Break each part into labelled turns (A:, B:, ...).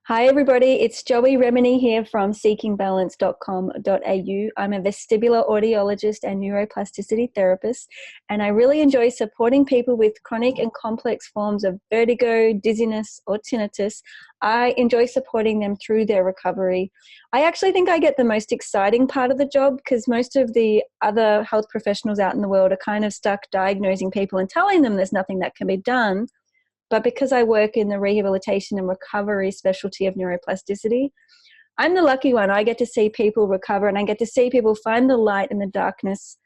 A: Hi everybody, it's Joey Remenyi here from seekingbalance.com.au. I'm a vestibular audiologist and neuroplasticity therapist, and I really enjoy supporting people with chronic and complex forms of vertigo, dizziness, or tinnitus. I enjoy supporting them through their recovery. I actually think I get the most exciting part of the job because most of the other health professionals out in the world are kind of stuck diagnosing people and telling them there's nothing that can be done. But because I work in the rehabilitation and recovery specialty of neuroplasticity, I'm the lucky one. I get to see people recover and I get to see people find the light in the darkness.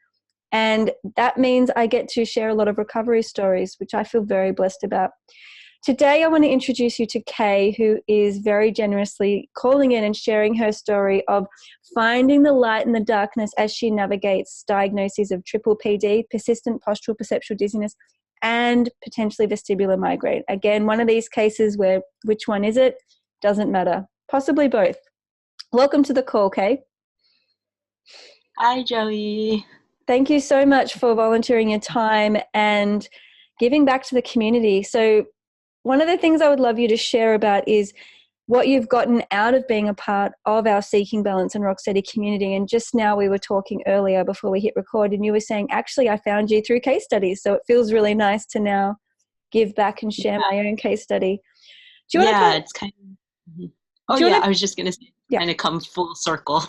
A: And that means I get to share a lot of recovery stories, which I feel very blessed about. Today, I want to introduce you to Kay, who is very generously calling in and sharing her story of finding the light in the darkness as she navigates diagnoses of PPPD, persistent postural perceptual dizziness, and potentially vestibular migraine. Again, one of these cases where which one is it? Doesn't matter. Possibly both. Welcome to the call, Kay.
B: Hi, Joey.
A: Thank you so much for volunteering your time and giving back to the community. So one of the things I would love you to share about is what you've gotten out of being a part of our Seeking Balance and Rocksteady community. And just now we were talking earlier before we hit record and you were saying, actually, I found you through case studies. So it feels really nice to now give back and share my own case study.
B: Do you want to it's kind of, I was just going to say, kind of come full circle.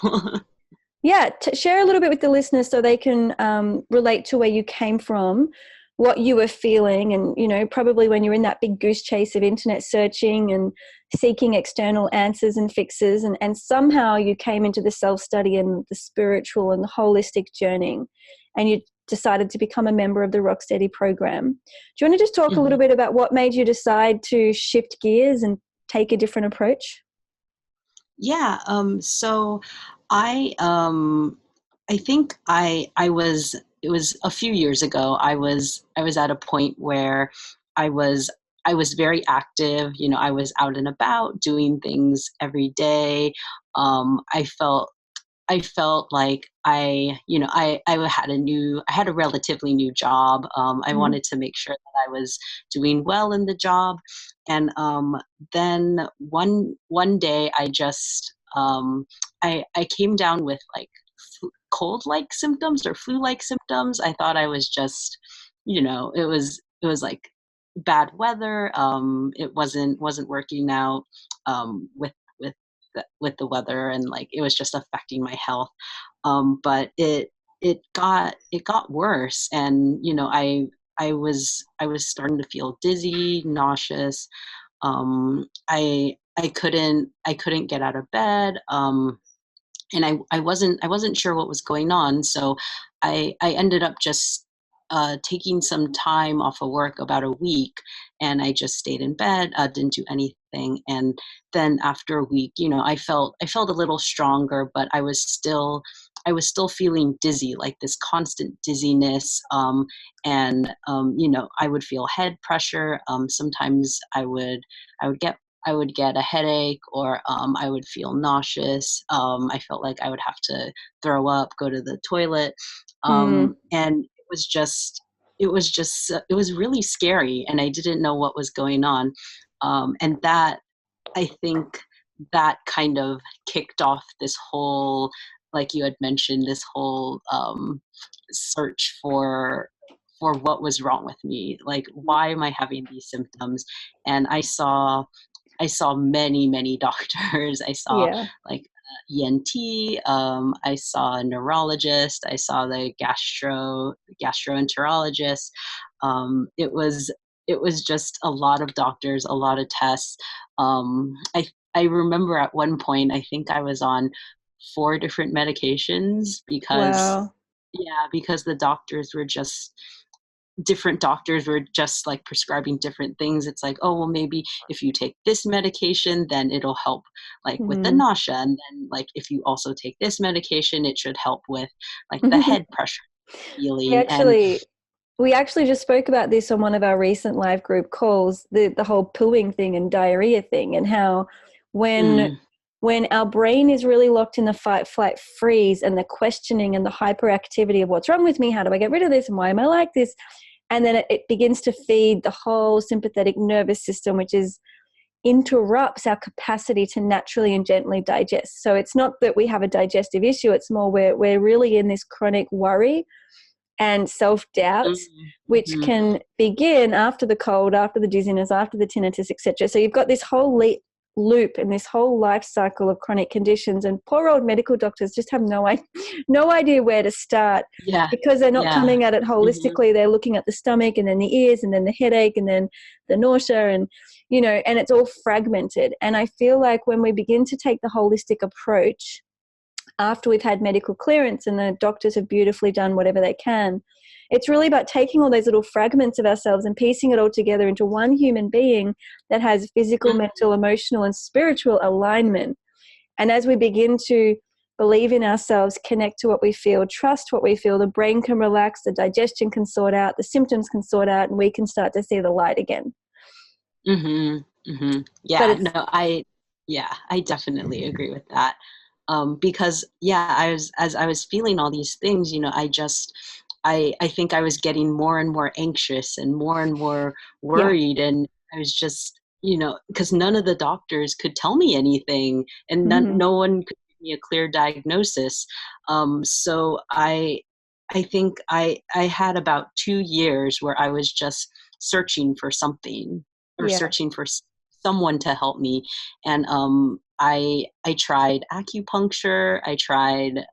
A: Share a little bit with the listeners so they can relate to where you came from, what you were feeling, and, you know, probably when you're in that big goose chase of internet searching and seeking external answers and fixes, and somehow you came into the self-study and the spiritual and the holistic journey, and you decided to become a member of the Rocksteady program. Do you want to just talk a little bit about what made you decide to shift gears and take a different approach?
B: Yeah. So I think it was a few years ago. I was at a point where I was very active. You know, I was out and about doing things every day. I felt like I had a relatively new job. I wanted to make sure that I was doing well in the job. And then one day I just I came down with like cold-like symptoms or flu-like symptoms. I thought I was just, you know, it was like bad weather. It wasn't working out with the weather, and like it was just affecting my health. But it got worse, and you know, I was starting to feel dizzy, nauseous. I couldn't get out of bed. And I wasn't sure what was going on, so I ended up just taking some time off of work, about a week, and I just stayed in bed, didn't do anything. And then after a week, you know, I felt a little stronger, but I was still feeling dizzy, like this constant dizziness. You know, I would feel head pressure. Sometimes I would get a headache, or I would feel nauseous. I felt like I would have to throw up, go to the toilet. And it was really scary, and I didn't know what was going on. And that, I think, that kind of kicked off this whole, like you had mentioned, this whole search for what was wrong with me. Like, why am I having these symptoms? And I saw many doctors. I saw like ENT. I saw a neurologist. I saw the gastroenterologist. It was just a lot of doctors, a lot of tests. I remember at one point, I think I was on 4 different medications because the different doctors were just like prescribing different things. It's like, oh, well, maybe if you take this medication, then it'll help like with the nausea. And then like, if you also take this medication, it should help with like the head pressure feeling.
A: We actually just spoke about this on one of our recent live group calls, the whole pooing thing and diarrhea thing, and how when our brain is really locked in the fight, flight, freeze, and the questioning and the hyperactivity of what's wrong with me, how do I get rid of this, and why am I like this? And then it begins to feed the whole sympathetic nervous system, which is interrupts our capacity to naturally and gently digest. So it's not that we have a digestive issue, it's more we're really in this chronic worry and self-doubt, which
B: Mm-hmm.
A: can begin after the cold, after the dizziness, after the tinnitus, etc. So you've got this whole loop and this whole life cycle of chronic conditions, and poor old medical doctors just have no idea where to start,
B: Yeah.
A: because they're not
B: Yeah.
A: coming at it
B: Mm-hmm.
A: holistically. They're looking at the stomach and then the ears and then the headache and then the nausea, and and it's all fragmented. And I feel like when we begin to take the holistic approach after we've had medical clearance and the doctors have beautifully done whatever they can, it's really about taking all those little fragments of ourselves and piecing it all together into one human being that has physical, mental, emotional, and spiritual alignment. And as we begin to believe in ourselves, connect to what we feel, trust what we feel, the brain can relax, the digestion can sort out, the symptoms can sort out, and we can start to see the light again.
B: Mm-hmm. Mm-hmm.
A: But
B: Yeah,
A: it's,
B: no, I definitely agree with that. Because as I was feeling all these things, I think I was getting more and more anxious and more
A: yeah.
B: worried. And I was just, because none of the doctors could tell me anything, and
A: Mm-hmm.
B: no one could give me a clear diagnosis. So I think I had about 2 years where I was just searching for something, or
A: Yeah.
B: searching for someone to help me. And I tried acupuncture. I tried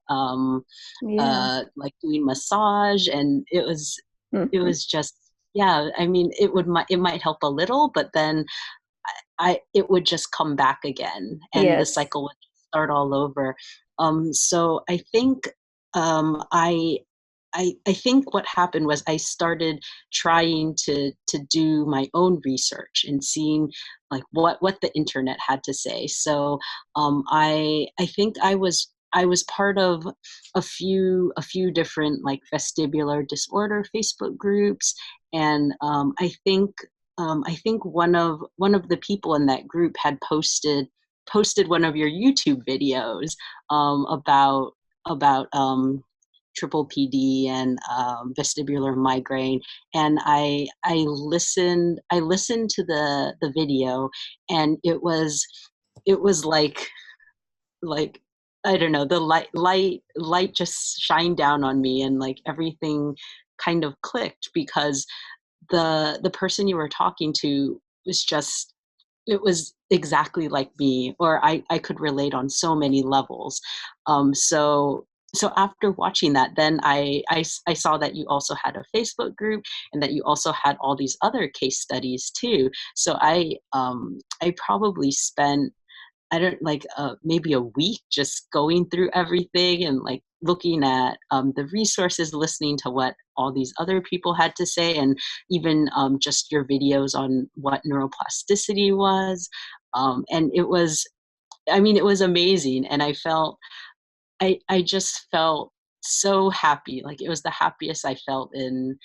A: Yeah.
B: like doing massage, and it
A: Mm-hmm.
B: was just, yeah. I mean, it might help a little, but then it would just come back again, and the
A: Yes.
B: cycle would start all over. So I think um, I I think what happened was I started trying to do my own research and seeing like what the internet had to say. So I think I was part of a few different like vestibular disorder Facebook groups, and I think one of the people in that group had posted one of your YouTube videos about triple PD and vestibular migraine, and I listened to the video, and it was like I don't know, the light just shined down on me, and like everything kind of clicked, because the person you were talking to was just, it was exactly like me, or I could relate on so many levels. So after watching that, then I saw that you also had a Facebook group, and that you also had all these other case studies too. So I probably spent, I don't like maybe a week just going through everything and like looking at the resources, listening to what all these other people had to say, and even just your videos on what neuroplasticity was. And it was, I mean, it was amazing, and I just felt so happy. Like it was the happiest I felt in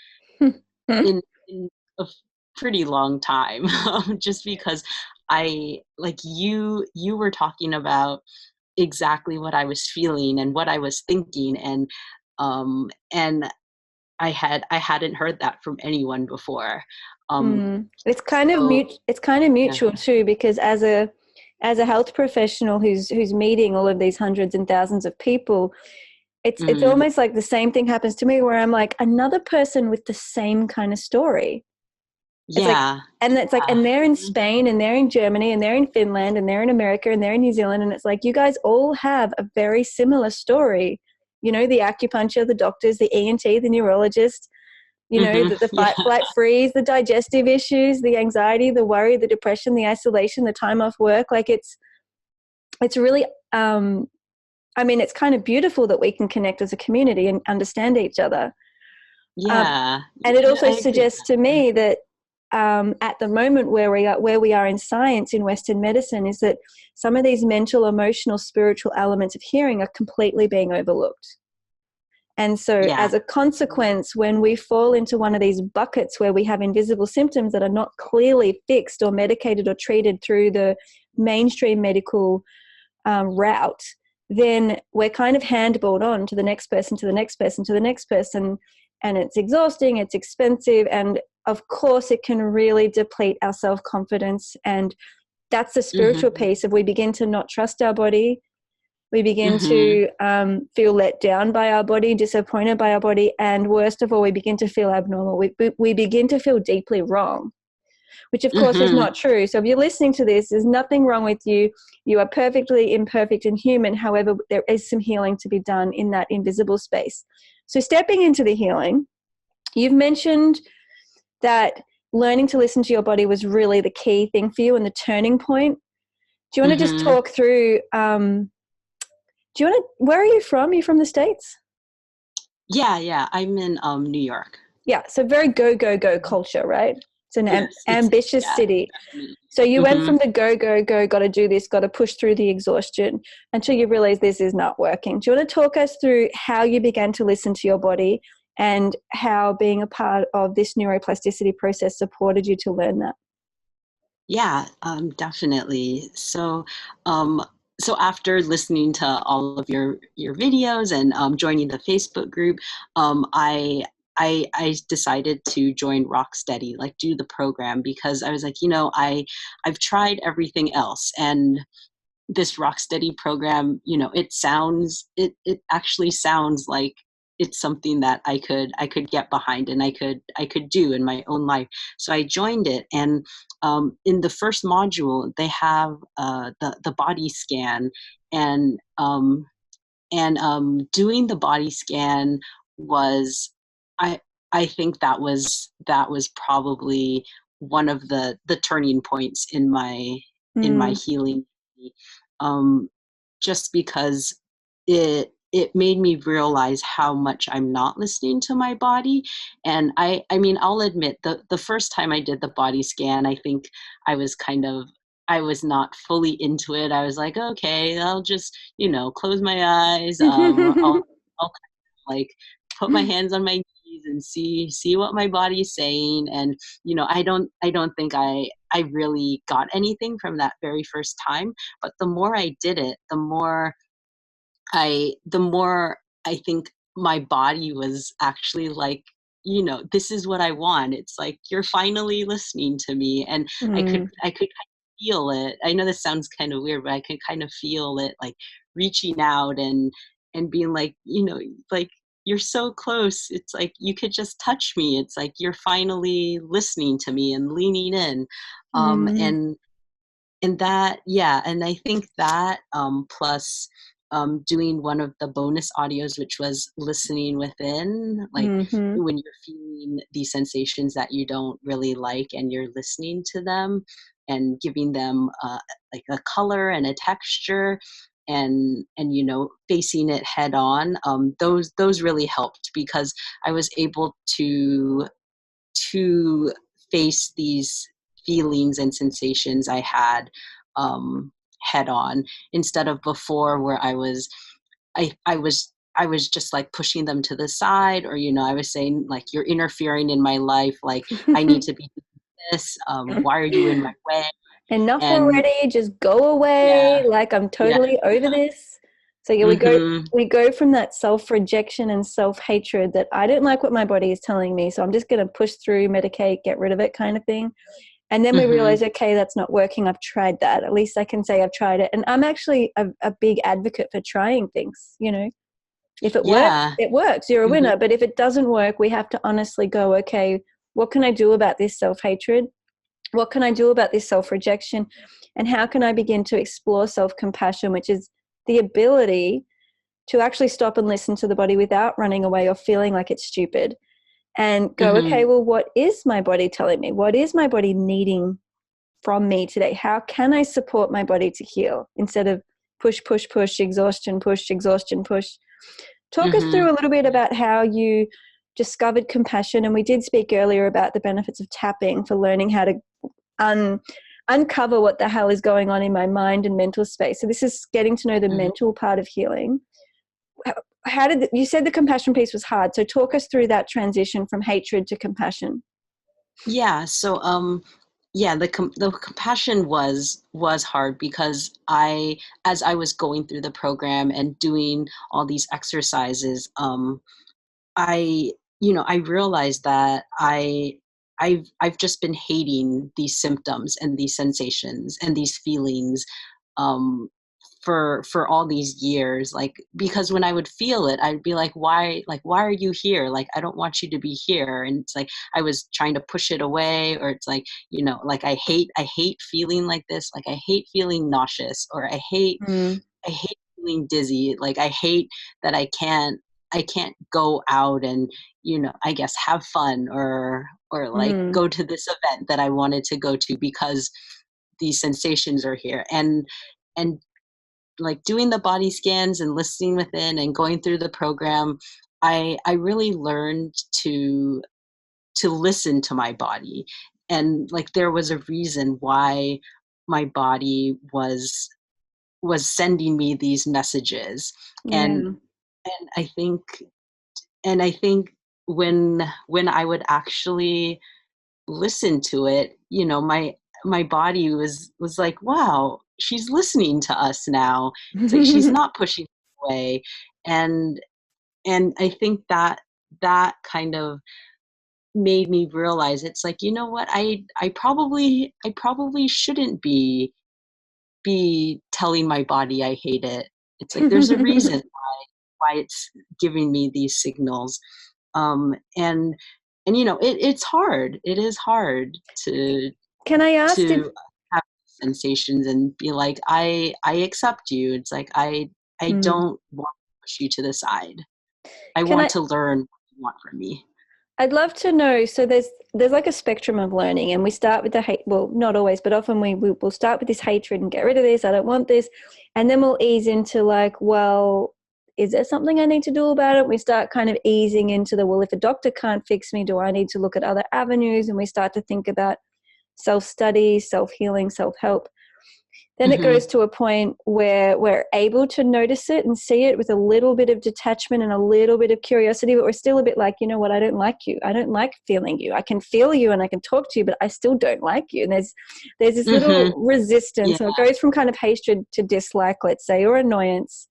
B: a pretty long time, just because I like you were talking about exactly what I was feeling and what I was thinking, and I hadn't heard that from anyone before. Um,
A: It's kind of
B: so
A: it's kind of
B: yeah.
A: mutual too, because as a health professional who's meeting all of these hundreds and thousands of people, it's
B: Mm,
A: almost like the same thing happens to me, where I'm like another person with the same kind of story. It's like,
B: yeah.
A: and it's like,
B: Yeah.
A: and they're in
B: Mhm.
A: Spain and they're in Germany and they're in Finland and they're in America and they're in New Zealand, and it's like you guys all have a very similar story. The acupuncture, the doctors, the ENT, the neurologist,
B: Mhm.
A: the
B: Yeah.
A: fight, flight, freeze, the digestive issues, the anxiety, the worry, the depression, the isolation, the time off work. Like it's really, I mean, it's kind of beautiful that we can connect as a community and understand each other. Um,
B: Yeah.
A: and it
B: Yeah,
A: also
B: I agree with
A: suggests to
B: that.
A: me that at the moment where we are in science, in Western medicine, is that some of these mental, emotional, spiritual elements of hearing are completely being overlooked. And so
B: Yeah.
A: as a consequence, when we fall into one of these buckets where we have invisible symptoms that are not clearly fixed or medicated or treated through the mainstream medical route, then we're kind of handballed on to the next person, to the next person, to the next person. And it's exhausting, it's expensive, and of course it can really deplete our self-confidence and that's the spiritual
B: Mm-hmm.
A: piece of, we begin to not trust our body. We begin
B: Mm-hmm.
A: to feel let down by our body, disappointed by our body, and worst of all, we begin to feel abnormal. We begin to feel deeply wrong, which of course is
B: Mm-hmm.
A: not true. So if you're listening to this, there's nothing wrong with you. You are perfectly imperfect and human. However, there is some healing to be done in that invisible space. So stepping into the healing, you've mentioned that learning to listen to your body was really the key thing for you and the turning point. Do you want to just
B: Mm-hmm.
A: talk through, where are you from? Are you from the States?
B: Yeah. I'm in New York.
A: Yeah, so very go, go, go culture, right? It's an
B: Yes, it's
A: ambitious
B: yeah,
A: city.
B: definitely.
A: So you went
B: Mm-hmm.
A: from the go, go, go, got to do this, got to push through the exhaustion until you realize this is not working. Do you want to talk us through how you began to listen to your body and how being a part of this neuroplasticity process supported you to learn that?
B: Yeah, definitely. Um, so after listening to all of your videos and joining the Facebook group, I decided to join Rocksteady, like do the program, because I was like, I've tried everything else, and this Rocksteady program, it actually sounds like it's something that I could get behind, and I could do in my own life. So I joined it, and in the first module they have the body scan, and doing the body scan was, I I think that was probably one of the turning points in my
A: Mm,
B: healing, um, just because it made me realize how much I'm not listening to my body. And I mean, I'll admit, the first time I did the body scan, I think I was not fully into it. I was like, okay, I'll just, close my eyes. I'll like put my hands on my knees and see what my body's saying. And I don't think I really got anything from that very first time. But the more I did it, the more I think my body was actually like, this is what I want. It's like, you're finally listening to me. And i could
A: mm,
B: i could kind of feel it. I know this sounds kind of weird, but I could kind of feel it, like reaching out and being like, like, you're so close. It's like you could just touch me. It's like you're finally listening to me and leaning in. um
A: mm,
B: and and that, yeah, and I think that, plus doing one of the bonus audios, which was listening within, like
A: mm-hmm,
B: when you're feeling these sensations that you don't really like, and you're listening to them and giving them like a color and a texture, and facing it head on. Those really helped, because I was able to face these feelings and sensations I had, head on, instead of before, where I was just like pushing them to the side, or I was saying, like, you're interfering in my life, like I need to be doing this. Why are you in my way?
A: enough
B: And
A: already, just go
B: yeah,
A: away, like I'm
B: yeah.
A: totally over this. So yeah,
B: Mhm.
A: we go from that self-rejection and self-hatred that I don't like what my body is telling me, so I'm just going to push through, medicate, get rid of it, kind of thing. And then we
B: Mhm.
A: realize, okay, that's not working. I've tried that. At least I can say I've tried it. And I'm actually a big advocate for trying things. If it works,
B: Yeah.
A: it works. You're a
B: Mhm.
A: winner. But if it doesn't work, we have to honestly go, okay, what can I do about this self-hatred? What can I do about this self-rejection? And how can I begin to explore self-compassion, which is the ability to actually stop and listen to the body without running away or feeling like it's stupid, and go, okay,
B: Mhm.
A: well, what is my body telling me? What is my body needing from me today? How can I support my body to heal instead of push, push, push, exhaustion, push, exhaustion, push? Talk us
B: Mhm.
A: through a little bit about how you discovered compassion. And we did speak earlier about the benefits of tapping for learning how to un- uncover what the hell is going on in my mind and mental space. So this is getting to know the
B: Mhm.
A: mental part of healing. How did you said the compassion piece was hard? So talk us through that transition from hatred to compassion.
B: Yeah. So, yeah, the compassion was hard, because as I was going through the program and doing all these exercises, I realized that I've just been hating these symptoms and these sensations and these feelings, um, for all these years. Like, because when I would feel it, I'd be like, why are you here? Like, I don't want you to be here. And it's like I was trying to push it away, or it's like, like I hate feeling like this. Like, I hate feeling nauseous, or
A: Mm,
B: I hate feeling dizzy. Like, I hate that I can't go out and, I guess have fun, or like
A: mm,
B: go to this event that I wanted to go to because these sensations are here. And like doing the body scans and listening within and going through the program, I really learned to listen to my body. And like there was a reason why my body was sending me these messages. and
A: yeah.
B: and I think when I would actually listen to it, my body was like, wow, she's listening to us now. It's like she's not pushing away. And and I think that kind of made me realize, it's like, you know what, I probably shouldn't be telling my body I hate it. It's like there's a reason why it's giving me these signals. And it's hard. It is hard to
A: Can I ask if,
B: to have sensations and be like, I accept you. It's like I
A: mm,
B: don't want to push you to the side. I
A: can
B: want
A: I,
B: to learn what you want from me.
A: I'd love to know. So there's like a spectrum of learning, and we start with the hate. Well, not always, but often we'll start with this hatred and get rid of this. I don't want this, and then we'll ease into like, well, is there something I need to do about it? We start kind of easing into the, well, if a doctor can't fix me, do I need to look at other avenues? And we start to think about self-study, self-healing, self-help. Then it
B: Mhm.
A: goes to a point where we're able to notice it and see it with a little bit of detachment and a little bit of curiosity, but we're still a bit like, you know what, I don't like you. I don't like feeling you. I can feel you and I can talk to you, but I still don't like you. And there's this
B: Mhm.
A: little resistance.
B: Yeah.
A: So it goes from kind of hatred to dislike, let's say, or annoyance.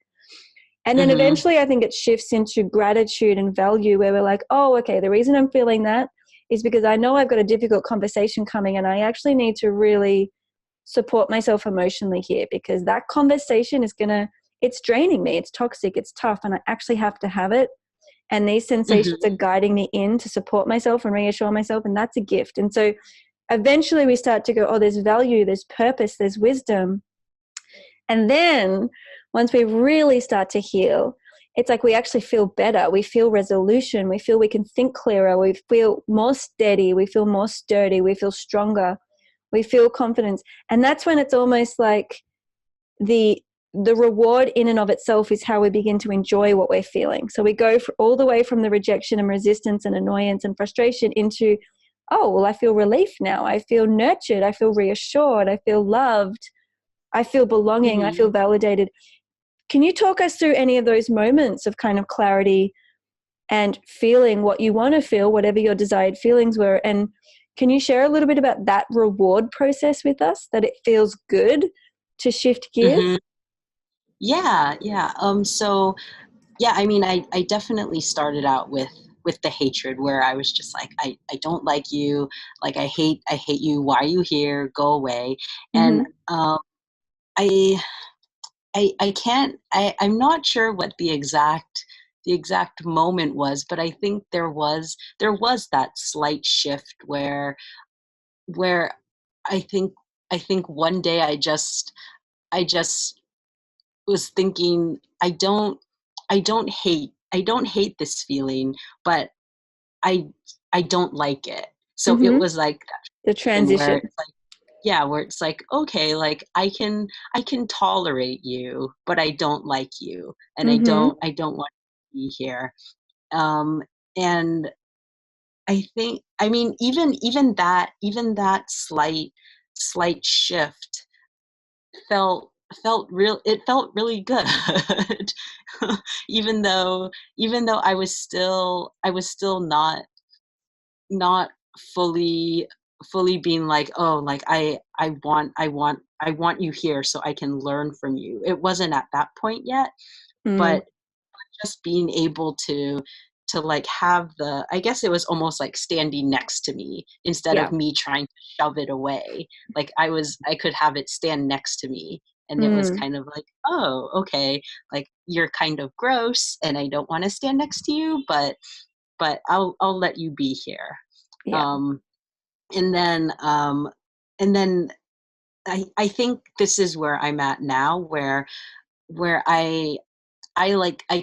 A: And then
B: Mhm.
A: eventually I think it shifts into gratitude and value, where we're like, oh, okay, the reason I'm feeling that is because I know I've got a difficult conversation coming and I actually need to really support myself emotionally here, because that conversation is it's draining me, it's toxic, it's tough, and I actually have to have it. And these sensations
B: Mhm.
A: are guiding me in to support myself and reassure myself, and that's a gift. And so eventually we start to go, oh, there's value, there's purpose, there's wisdom. And then once we really start to heal, it's like we actually feel better. We feel resolution. We feel we can think clearer. We feel more steady. We feel more sturdy. We feel stronger. We feel confidence. And that's when it's almost like the the reward in and of itself is how we begin to enjoy what we're feeling. So we go all the way from the rejection and resistance and annoyance and frustration into, oh, well, I feel relief now. I feel nurtured. I feel reassured. I feel loved. I feel belonging. I feel
B: Mhm.
A: validated. Can you talk us through any of those moments of kind of clarity and feeling what you want to feel, whatever your desired feelings were? And can you share a little bit about that reward process with us, that it feels good to shift gears?
B: Mhm. Yeah, yeah. So yeah, I mean, I definitely started out with the hatred, where I was just like, I don't like you. Like, I hate you. Why are you here? Go away. And
A: Mm-hmm.
B: I I can't, I'm not sure what the exact moment was, but I think there was that slight shift where I think I think one day I just was thinking, I don't hate this feeling, but I I don't like it. So it
A: Mm-hmm.
B: was like that
A: The
B: transition where
A: transition.
B: it's like, yeah, where it's like, okay, like I can tolerate you, but I don't like you, and I
A: Mm-hmm.
B: don't I don't want to be here. Um and I think, I mean, even that slight shift felt felt really good. Even though I was still not fully being like, oh, like I want you here so I can learn from you. It wasn't at that point yet,
A: Mm.
B: but just being able to like have the, I guess it was almost like standing next to me instead
A: Yeah.
B: of me trying to shove it away. Like I could have it stand next to me, and it was
A: Mm.
B: kind of like, oh, okay, like you're kind of gross and I don't want to stand next to you, but I'll let you be here.
A: Yeah.
B: Um, and then I think this is where I'm at now, where I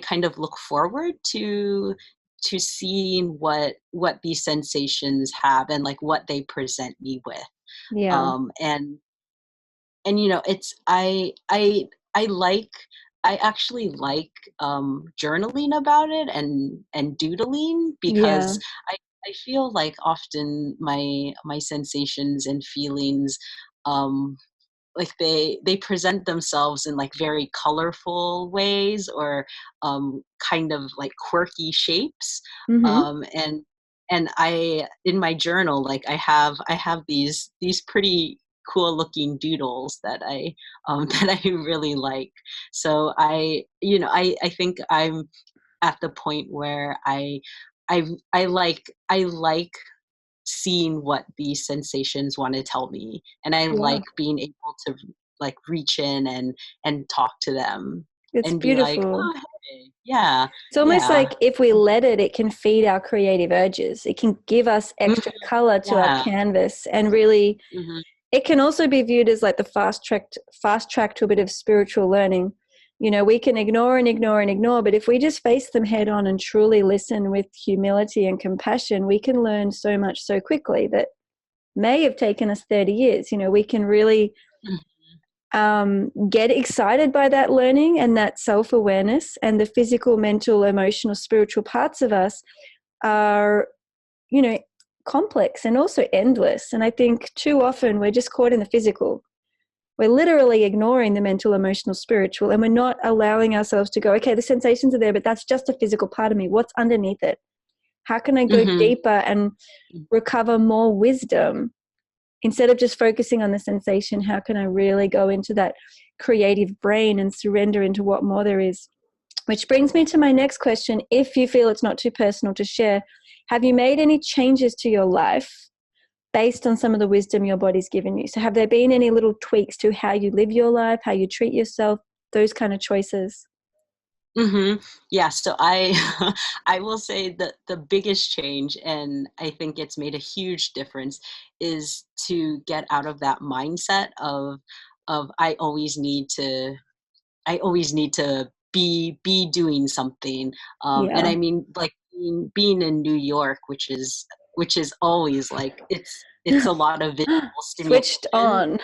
B: kind of look forward to seeing what these sensations have and like what they present me with.
A: Yeah.
B: Um, and you know, it's I like I actually like journaling about it and doodling,
A: Yeah.
B: because I feel like often my sensations and feelings, um like they present themselves in like very colorful ways, or kind of like quirky shapes.
A: Mm-hmm.
B: Um and and I, in my journal, like I have these pretty cool looking doodles that I that I really like. So I think I'm at the point where I like seeing what these sensations want to tell me, and I
A: Yeah.
B: like being able to like reach in and talk to them
A: It's
B: and be like,
A: beautiful.
B: oh, hey, yeah,
A: It's almost
B: yeah,
A: like if we let it, it can feed our creative urges. It can give us
B: mhm,
A: extra color to our
B: yeah,
A: canvas, and really,
B: hmm,
A: it can also be viewed as like the fast track to a bit of spiritual learning. You know, we can ignore and ignore and ignore, but if we just face them head on and truly listen with humility and compassion, we can learn so much so quickly that may have taken us 30 years. You know, we can really get excited by that learning and that self-awareness, and the physical, mental, emotional, spiritual parts of us are, you know, complex and also endless. And I think too often we're just caught in the physical. We're literally ignoring the mental, emotional, spiritual, and we're not allowing ourselves to go, okay, the sensations are there, but that's just a physical part of me. What's underneath it? How can I go
B: hmm,
A: deeper and recover more wisdom? Instead of just focusing on the sensation, how can I really go into that creative brain and surrender into what more there is? Which brings me to my next question. If you feel it's not too personal to share, have you made any changes to your life based on some of the wisdom your body's given you? So have there been any little tweaks to how you live your life, how you treat yourself, those kind of choices?
B: hmm, yeah. So I I will say that the biggest change, and I think it's made a huge difference, is to get out of that mindset of I always need to be doing something. And
A: Yeah.
B: I mean, like being in New York, which is always like it's a lot of visual
A: Switched
B: stimulation.
A: on.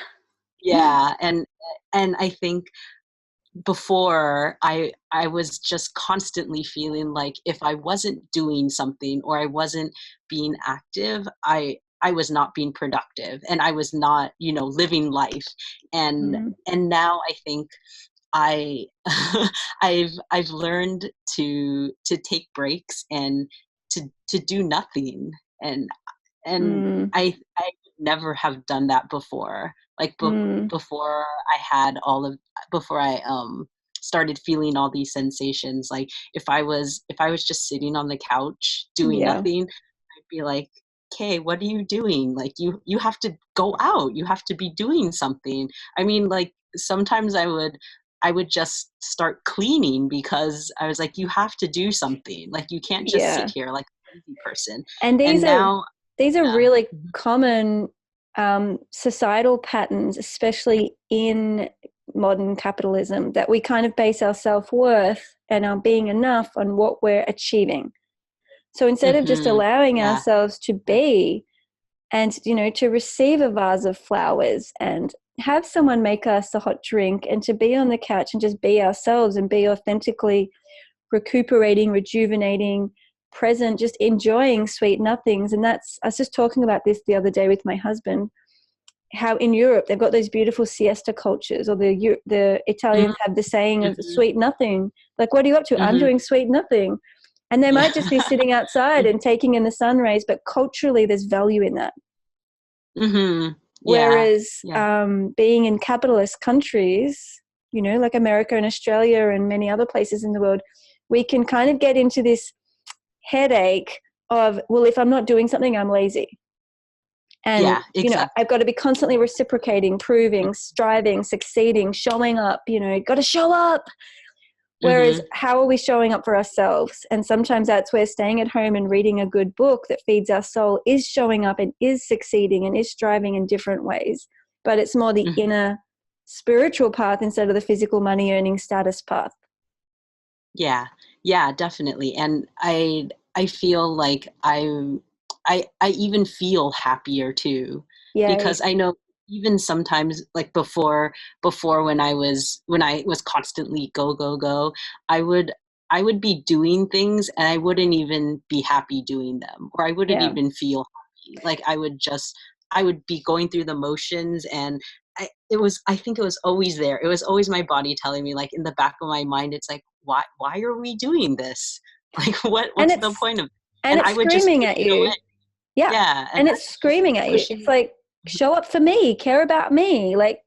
B: Yeah, and I think before I was just constantly feeling like if I wasn't doing something or I wasn't being active, I was not being productive, and I was not, living life. And
A: Mm,
B: and now I think I I've learned to take breaks and to do nothing. And and
A: mm,
B: I would never have done that before. Like
A: mm.
B: before I had all of before I started feeling all these sensations, like if I was just sitting on the couch doing
A: Yeah.
B: nothing, I'd be like, "Okay, what are you doing? Like you have to go out. You have to be doing something." I mean, like sometimes I would just start cleaning because I was like, "You have to do something. Like you can't just sit
A: Yeah.
B: here like a lazy person."
A: And
B: And now,
A: these are
B: yeah.
A: really
B: Mhm.
A: common societal patterns, especially in modern capitalism, that we kind of base our self-worth and our being enough on what we're achieving. So instead of just
B: Mhm.
A: allowing
B: Yeah.
A: ourselves to
B: Yeah.
A: be, and to receive a vase of flowers and have someone make us a hot drink, and to be on the couch and just be ourselves and be authentically recuperating, rejuvenating, present, just enjoying sweet nothings. And that's, I was just talking about this the other day with my husband, how in Europe they've got those beautiful siesta cultures, or the Italians
B: Mhm.
A: have the saying of
B: Mhm.
A: sweet nothing. Like, what are you up to? I'm
B: Mhm.
A: doing sweet nothing. And they
B: Yeah.
A: might just be sitting outside
B: Mhm.
A: and taking in the sun rays, but culturally there's value in that.
B: Mhm. Yeah.
A: Whereas
B: Yeah.
A: being in capitalist countries, like America and Australia and many other places in the world, we can kind of get into this headache of, well, if I'm not doing something, I'm lazy. And,
B: Yeah, exactly.
A: I've got to be constantly reciprocating, proving, striving, succeeding, showing up, got to show up. Whereas
B: Mm-hmm.
A: how are we showing up for ourselves? And sometimes that's where staying at home and reading a good book that feeds our soul is showing up and is succeeding and is striving in different ways. But it's more the
B: Mm-hmm.
A: inner spiritual path instead of the physical money earning status path.
B: Yeah, yeah, definitely. And I feel like I even feel happier too,
A: Yay.
B: because I know even sometimes, like before when I was constantly go go go, I would I would be doing things and I wouldn't even be happy doing them, or I wouldn't
A: Yeah.
B: even feel happy. Like I would be going through the motions, and I think it was always there. It was always my body telling me, like, in the back of my mind, it's like, why are we doing this? Like,
A: And
B: what's the
A: it's
B: point of it?
A: and
B: And
A: it's
B: I would just
A: screaming
B: push
A: at
B: it away.
A: you. Yeah.
B: Yeah, and
A: And
B: I
A: it's
B: would just
A: screaming
B: keep
A: at you. It's
B: pushing.
A: like, show up for me, care about me. Like,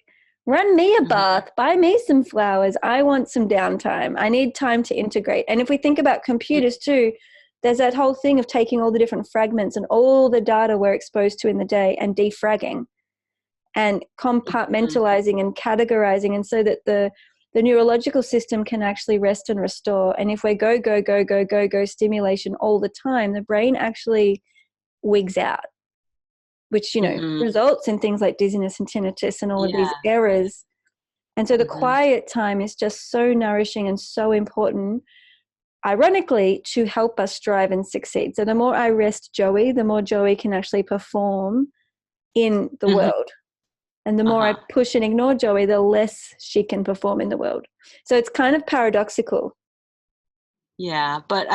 A: run me a
B: Mhm,
A: bath, buy me some flowers. I want some downtime. I need time to integrate. And if we think about
B: mhm,
A: computers too, there's that whole thing of taking all the different fragments and all the data we're exposed to in the day and defragging and
B: mhm,
A: compartmentalizing and categorizing, and so that the neurological system can actually rest and restore. And if we're go stimulation all the time, the brain actually wigs out, which
B: mhm.
A: results in things like dizziness and tinnitus and all of these
B: Yeah.
A: errors. And so the
B: Mhm,
A: quiet time is just so nourishing and so important, ironically, to help us strive and succeed. So the more I rest Joey, the more Joey can actually perform in the
B: mhm.
A: world. And the more I
B: Uh-huh.
A: push and ignore Joey, the less she can perform in the world. So it's kind of paradoxical.
B: Yeah, but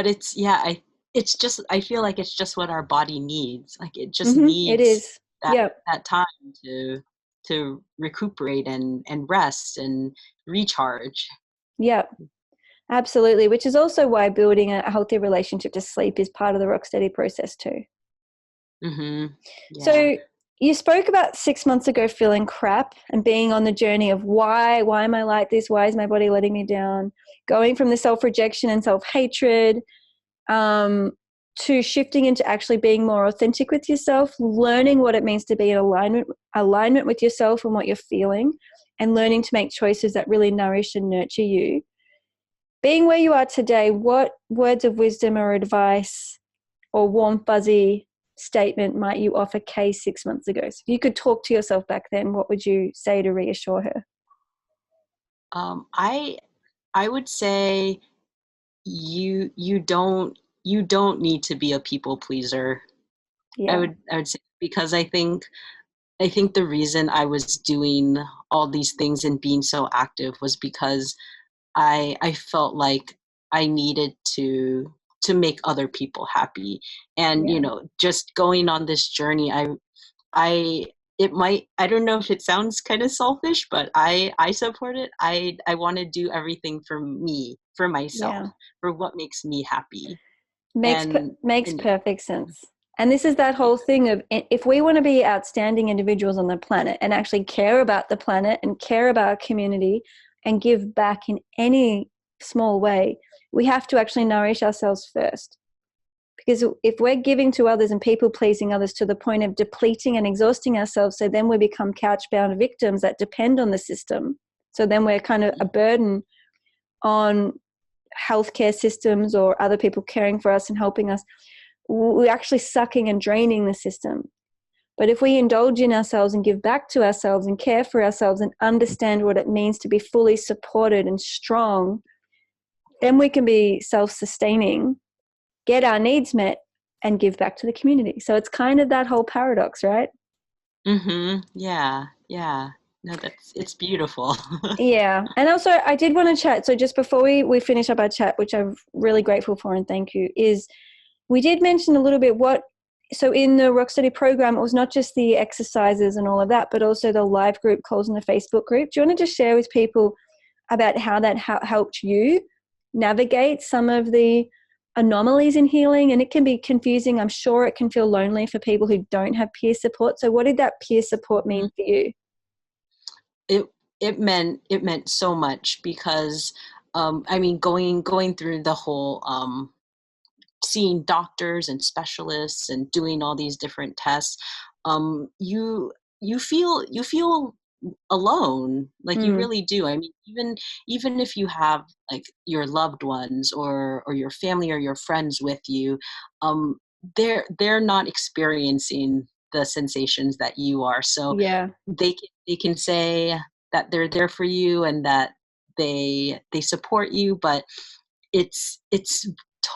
B: it's yeah, it's just I feel like it's just what our body needs. Like, it just
A: It
B: needs
A: is.
B: that
A: Yeah.
B: that time to recuperate and rest and recharge.
A: Yeah. Absolutely. Which is also why building a healthy relationship to sleep is part of the Rocksteady process too.
B: Mhm. Yeah.
A: So you spoke about 6 months ago feeling crap and being on the journey of why am I like this? Why is my body letting me down? Going from the self-rejection and self-hatred um, to shifting into actually being more authentic with yourself, learning what it means to be in alignment with yourself and what you're feeling, and learning to make choices that really nourish and nurture you. Being where you are today, what words of wisdom or advice or warm, fuzzy statement might you offer Kay 6 months ago? So if you could talk to yourself back then, what would you say to reassure her?
B: I would say you don't need to be a people pleaser.
A: Yeah,
B: I would say, because I think the reason I was doing all these things and being so active was because I felt like I needed to make other people happy. And,
A: yeah,
B: just going on this journey, I it might, I don't know if it sounds kind of selfish, but I support it. I want to do everything for me, for myself,
A: yeah.
B: for what makes me happy.
A: Makes
B: And,
A: makes
B: and
A: perfect sense. And this is that
B: yeah.
A: whole thing of, if we want to be outstanding individuals on the planet and actually care about the planet and care about our community and give back in any small way, we have to actually nourish ourselves first. Because if we're giving to others and people pleasing others to the point of depleting and exhausting ourselves, so then we become couch bound victims that depend on the system. So then we're kind of a burden on healthcare systems or other people caring for us and helping us. We're actually sucking and draining the system. But if we indulge in ourselves and give back to ourselves and care for ourselves and understand what it means to be fully supported and strong, then we can be self-sustaining, get our needs met, and give back to the community. So it's kind of that whole paradox, right?
B: Yeah, yeah. No, it's beautiful.
A: Yeah. And also, I did want to chat. So just before we finish up our chat, which I'm really grateful for and thank you, is we did mention a little bit so in the Rocksteady program, it was not just the exercises and all of that, but also the live group calls in the Facebook group. Do you want to just share with people about how that helped you navigate some of the anomalies in healing? And it can be confusing. I'm sure it can feel lonely for people who don't have peer support. So what did that peer support mean for you?
B: it it meant so much, because I mean, going through the whole seeing doctors and specialists and doing all these different tests, you feel alone, like you
A: Mm,
B: really do. I mean, even if you have like your loved ones or your family or your friends with you, um they're not experiencing the sensations that you are. So
A: yeah,
B: they can say that they're there for you and that they support you, but it's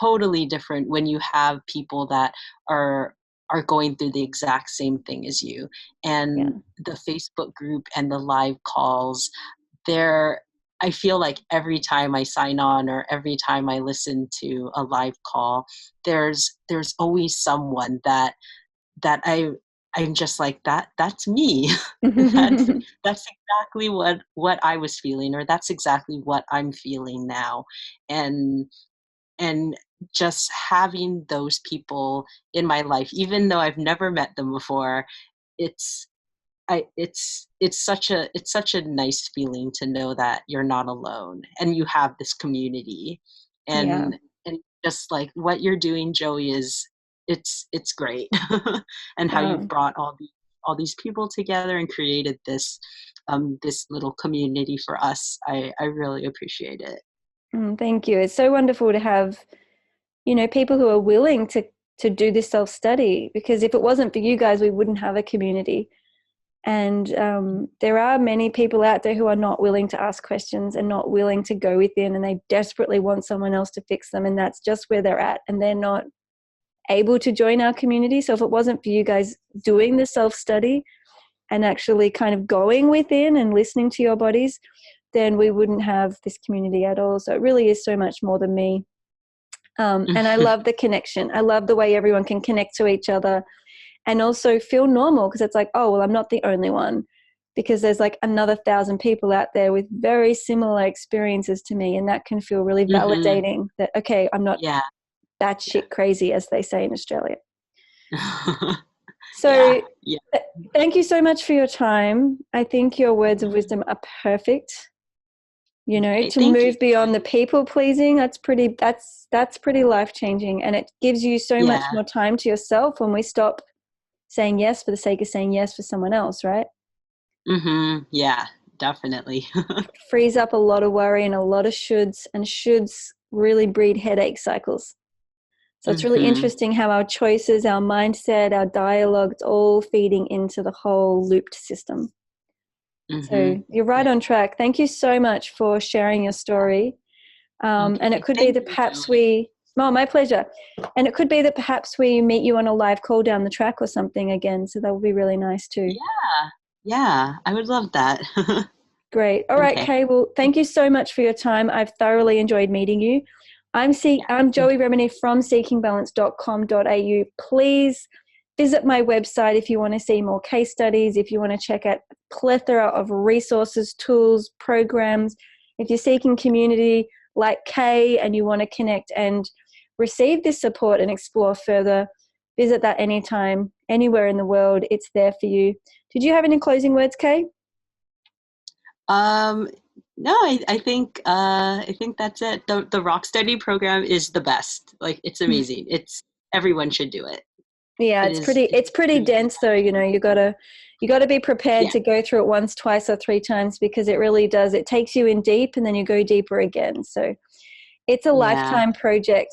B: totally different when you have people that are are going through the exact same thing as you.
A: yeah,
B: And the Facebook group and the live calls, there I feel like every time I sign on or every time I listen to a live call, there's always someone that I'm just like, that's me. that's that's exactly what I was feeling, or that's exactly what I'm feeling now. and and just having those people in my life, even though I've never met them before, it's it's such a nice feeling to know that you're not alone and you have this community.
A: yeah.
B: And just like what you're doing, Joey, is it's great. And how you've
A: Oh,
B: brought all these people together and created this little community for us. I really appreciate it.
A: thank you. It's so wonderful to have, people who are willing to do this self-study, because if it wasn't for you guys, we wouldn't have a community. And there are many people out there who are not willing to ask questions and not willing to go within, and they desperately want someone else to fix them, and that's just where they're at, and they're not able to join our community. So if it wasn't for you guys doing the self-study and actually kind of going within and listening to your bodies, then we wouldn't have this community at all. So it really is so much more than me. And I love the connection. I love the way everyone can connect to each other and also feel normal, because it's like, oh, well, I'm not the only one, because there's like another 1,000 people out there with very similar experiences to me. And that can feel really
B: Hmm.
A: validating that, okay, I'm not
B: Yeah. Yeah.
A: batshit crazy, as they say in Australia.
B: Yeah.
A: So
B: Yeah.
A: thank you so much for your time. I think your words of wisdom are perfect.
B: Okay,
A: To
B: thank you.
A: move beyond the people pleasing, that's pretty life changing, and it gives you so much
B: Yeah.
A: more time to yourself when we stop saying yes for the sake of saying yes for someone else, right?
B: Yeah, definitely.
A: Frees up a lot of worry and a lot of shoulds, and shoulds really breed headache cycles. So it's really
B: Mhm.
A: interesting how our choices, our mindset, our dialogue, it's all feeding into the whole looped system.
B: Mhm.
A: So you're right
B: Yeah.
A: on track. Thank you so much for sharing your story. And it
B: Okay,
A: could be
B: thank
A: that
B: you,
A: perhaps
B: Joey.
A: my pleasure. And it could be that perhaps we meet you on a live call down the track or something again. So that would be really nice too.
B: Yeah. Yeah, I would love that.
A: Great. All right,
B: Okay.
A: Kay. Well, thank you so much for your time. I've thoroughly enjoyed meeting you.
B: Yeah,
A: I'm
B: thank
A: Joey Remenyi from seekingbalance.com.au. Please visit my website if you want to see more case studies, if you want to check out a plethora of resources, tools, programs. If you're seeking community like Kay and you want to connect and receive this support and explore further, visit that anytime, anywhere in the world. It's there for you. Did you have any closing words, Kay?
B: Um, no, I think that's it. The Rock Steady program is the best. Like, it's amazing. It's everyone should do it.
A: Yeah,
B: It is it's
A: it's pretty
B: really
A: dense though, you got to be prepared
B: yeah,
A: to go through it once, twice or three times, because it really does. It takes you in deep and then you go deeper again. So it's a
B: yeah.
A: lifetime project.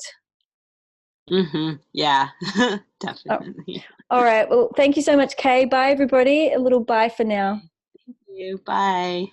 B: Yeah.
A: Oh,
B: Definitely.
A: all right. Well, thank you so much, Kay. Bye everybody. A little bye for now.
B: Thank you. Bye.